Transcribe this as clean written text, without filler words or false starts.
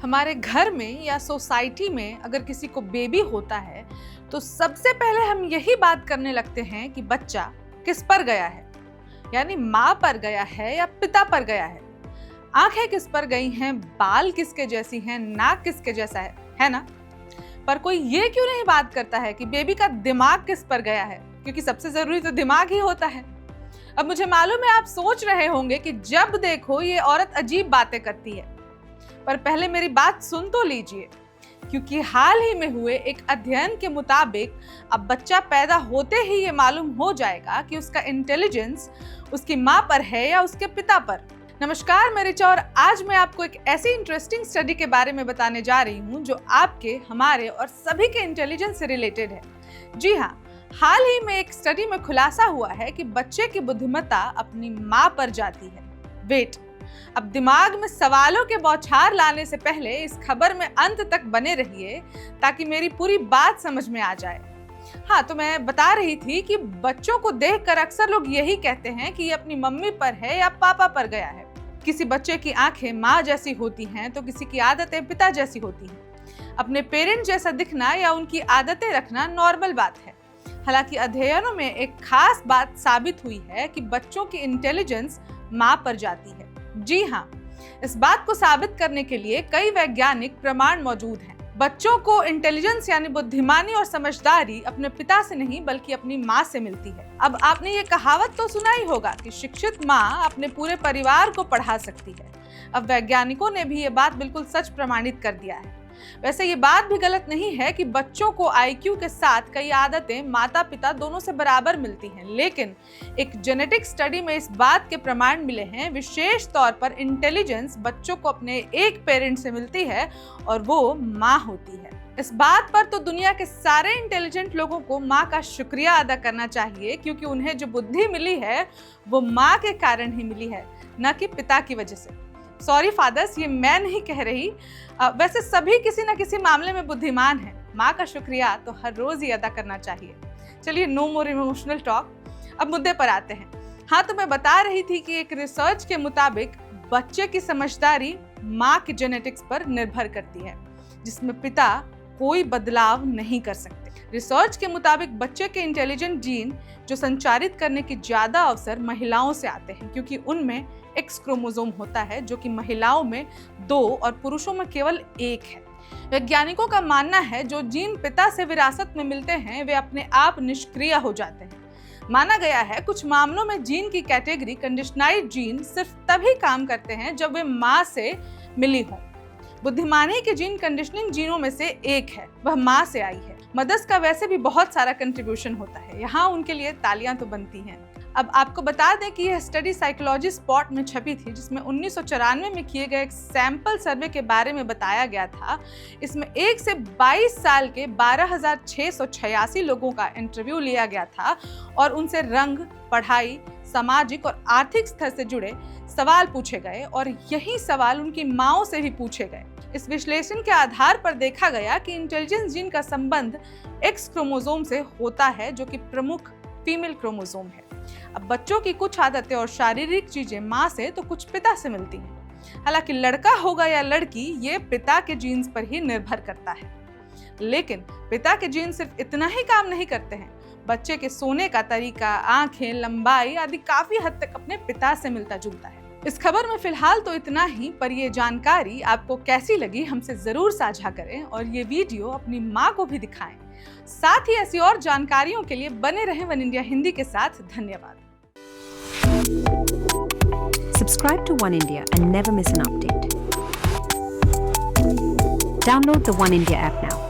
हमारे घर में या सोसाइटी में अगर किसी को बेबी होता है तो सबसे पहले हम यही बात करने लगते हैं कि बच्चा किस पर गया है, यानी माँ पर गया है या पिता पर गया है। आंखें किस पर गई हैं, बाल किसके जैसी हैं, नाक किसके जैसा है ना? पर कोई ये क्यों नहीं बात करता है कि बेबी का दिमाग किस पर गया है, क्योंकि सबसे जरूरी तो दिमाग ही होता है। अब मुझे मालूम है आप सोच रहे होंगे कि जब देखो ये औरत अजीब बातें करती है, पर पहले मेरी बात सुन तो लीजिए, क्योंकि हाल ही में हुए एक अध्ययन के मुताबिक अब बच्चा पैदा होते ही ये मालूम हो जाएगा कि उसका इंटेलिजेंस उसकी माँ पर है या उसके पिता पर। नमस्कार, मैं रिचा और आज मैं आपको एक ऐसी इंटरेस्टिंग स्टडी के बारे में बताने जा रही हूँ जो आपके, हमारे और सभी के इंटेलिजेंस से रिलेटेड है। जी हाँ, हाल ही में एक स्टडी में खुलासा हुआ है कि बच्चे की बुद्धिमत्ता अपनी माँ पर जाती है। वेट, अब दिमाग में सवालों के बौछार लाने से पहले इस खबर में अंत तक बने रहिए ताकि मेरी पूरी बात समझ में आ जाए। हाँ, तो मैं बता रही थी कि बच्चों को देखकर अक्सर लोग यही कहते हैं कि ये अपनी मम्मी पर है या पापा पर गया है। किसी बच्चे की आंखें माँ जैसी होती हैं तो किसी की आदतें पिता जैसी होती हैं। अपने पेरेंट जैसा दिखना या उनकी आदतें रखना नॉर्मल बात है। हालांकि अध्ययनों में एक खास बात साबित हुई है कि बच्चों की इंटेलिजेंस माँ पर जाती है। जी हाँ, इस बात को साबित करने के लिए कई वैज्ञानिक प्रमाण मौजूद हैं। बच्चों को इंटेलिजेंस यानी बुद्धिमानी और समझदारी अपने पिता से नहीं बल्कि अपनी माँ से मिलती है। अब आपने ये कहावत तो सुना ही होगा कि शिक्षित माँ अपने पूरे परिवार को पढ़ा सकती है। अब वैज्ञानिकों ने भी ये बात बिल्कुल सच प्रमाणित कर दिया है। वैसे ये बात भी गलत नहीं है कि बच्चों को आईक्यू के साथ कई आदतें माता पिता दोनों से बराबर मिलती हैं, लेकिन एक जेनेटिक स्टडी में इस बात के प्रमाण मिले हैं, विशेष तौर पर इंटेलिजेंस बच्चों को अपने एक पेरेंट से मिलती है और वो माँ होती है। इस बात पर तो दुनिया के सारे इंटेलिजेंट लोगों को माँ का शुक्रिया अदा करना चाहिए, क्योंकि उन्हें जो बुद्धि मिली है वो माँ के कारण ही मिली है, न कि पिता की वजह से। सॉरी फादर्स, ये मैं नहीं कह रही। वैसे सभी किसी न किसी मामले में बुद्धिमान हैं। माँ का शुक्रिया तो हर रोज ही अदा करना चाहिए। चलिए, नो मोर इमोशनल टॉक, अब मुद्दे पर आते हैं। हाँ, तो मैं बता रही थी कि एक रिसर्च के मुताबिक बच्चे की समझदारी माँ की जेनेटिक्स पर निर्भर करती है, जिसमें पिता कोई बदलाव नहीं कर सकते। रिसर्च के मुताबिक बच्चे के इंटेलिजेंट जीन जो संचारित करने की ज्यादा अवसर महिलाओं से आते हैं, क्योंकि उनमें एक्स क्रोमोसोम होता है जो कि महिलाओं में 2 और पुरुषों में केवल 1 है। वैज्ञानिकों का मानना है जो जीन पिता से विरासत में मिलते हैं वे अपने आप निष्क्रिय हो जाते हैं। माना गया है कुछ मामलों में जीन की कैटेगरी कंडीशनाइज्ड जीन सिर्फ तभी काम करते हैं जब वे माँ से मिली हों। बुद्धिमानी के जीन कंडीशनिंग जीनों में से एक है, वह माँ से आई है। मदर्स का वैसे भी बहुत सारा कंट्रीब्यूशन होता है, यहाँ उनके लिए तालियां तो बनती हैं। अब आपको बता दें कि यह स्टडी साइकोलॉजी स्पॉट में छपी थी, जिसमें 1994 में किए गए एक सैंपल सर्वे के बारे में बताया गया था। इसमें 1 से 22 साल के 12,686 लोगों का इंटरव्यू लिया गया था और उनसे रंग, पढ़ाई, सामाजिक और आर्थिक स्तर से जुड़े सवाल पूछे गए और यही सवाल उनकी माँओं से ही पूछे गए। इस विश्लेषण के आधार पर देखा गया कि इंटेलिजेंस जीन का संबंध एक्स क्रोमोसोम से होता है, जो कि प्रमुख फीमेल क्रोमोसोम है। अब बच्चों की कुछ आदतें और शारीरिक चीजें माँ से तो कुछ पिता से मिलती हैं। हालांकि लड़का होगा या लड़की ये पिता के जीन्स पर ही निर्भर करता है, लेकिन पिता के जीन सिर्फ इतना ही काम नहीं करते हैं। बच्चे के सोने का तरीका, आंखें, लंबाई आदि काफी हद तक अपने पिता से मिलता जुलता है। इस खबर में फिलहाल तो इतना ही, पर ये जानकारी आपको कैसी लगी हमसे जरूर साझा करें और ये वीडियो अपनी माँ को भी दिखाएं। साथ ही ऐसी और जानकारियों के लिए बने रहें वन इंडिया हिंदी के साथ। धन्यवाद। Subscribe to One India and never miss an update. Download the One India app now.